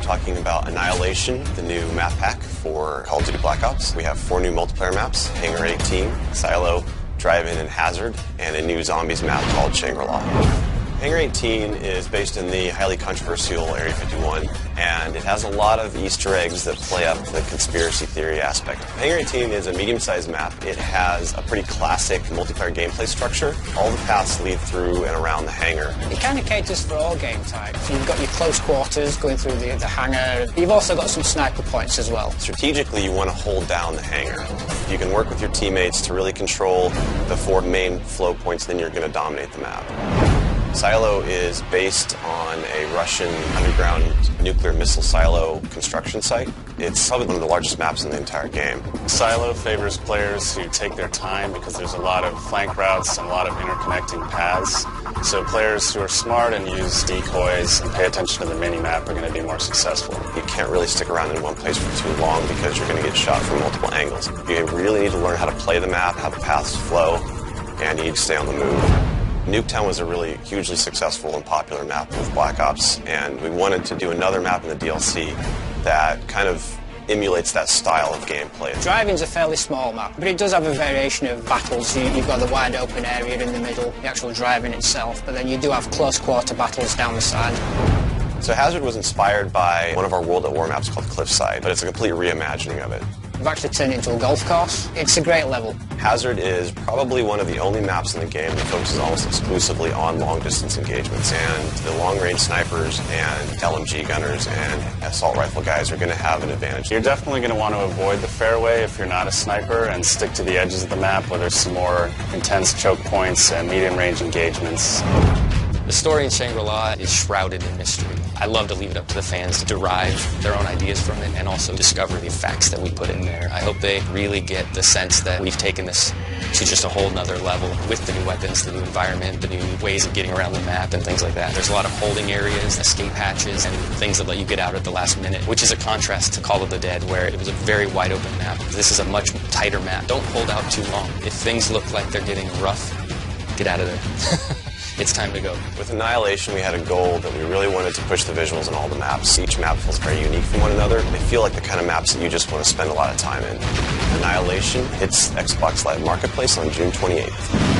talking about Annihilation, the new map pack for Call of Duty Black Ops. We have 4 new multiplayer maps: Hangar 18, Silo, Drive-In, and Hazard, and a new zombies map called Shangri-La. Hangar 18 is based in the highly controversial Area 51, and it has a lot of Easter eggs that play up the conspiracy theory aspect. Hangar 18 is a medium-sized map. It has a pretty classic multiplayer gameplay structure. All the paths lead through and around the hangar. It kind of caters for all game types. You've got your close quarters going through the hangar. You've also got some sniper points as well. Strategically, you want to hold down the hangar. You can work with your teammates to really control the 4 main flow points, then you're going to dominate the map. Silo is based on a Russian underground nuclear missile silo construction site. It's probably one of the largest maps in the entire game. Silo favors players who take their time because there's a lot of flank routes and a lot of interconnecting paths. So players who are smart and use decoys and pay attention to the mini-map are going to be more successful. You can't really stick around in one place for too long because you're going to get shot from multiple angles. You really need to learn how to play the map, how the paths flow, and you need to stay on the move. Nuketown was a really hugely successful and popular map with Black Ops, and we wanted to do another map in the DLC that kind of emulates that style of gameplay. Drive-In's a fairly small map, but it does have a variation of battles. You've got the wide open area in the middle, the actual Drive-In itself, but then you do have close quarter battles down the side. So Hazard was inspired by one of our World at War maps called Cliffside, but it's a complete reimagining of it. We've actually turned it into a golf course. It's a great level. Hazard is probably one of the only maps in the game that focuses almost exclusively on long-distance engagements, and the long-range snipers and LMG gunners and assault rifle guys are going to have an advantage. You're definitely going to want to avoid the fairway if you're not a sniper and stick to the edges of the map where there's some more intense choke points and medium-range engagements. The story in Shangri-La is shrouded in mystery. I love to leave it up to the fans to derive their own ideas from it and also discover the facts that we put in there. I hope they really get the sense that we've taken this to just a whole nother level with the new weapons, the new environment, the new ways of getting around the map and things like that. There's a lot of holding areas, escape hatches, and things that let you get out at the last minute, which is a contrast to Call of the Dead, where it was a very wide open map. This is a much tighter map. Don't hold out too long. If things look like they're getting rough, get out of there. It's time to go. With Annihilation, we had a goal that we really wanted to push the visuals in all the maps. Each map feels very unique from one another. They feel like the kind of maps that you just want to spend a lot of time in. Annihilation hits Xbox Live Marketplace on June 28th.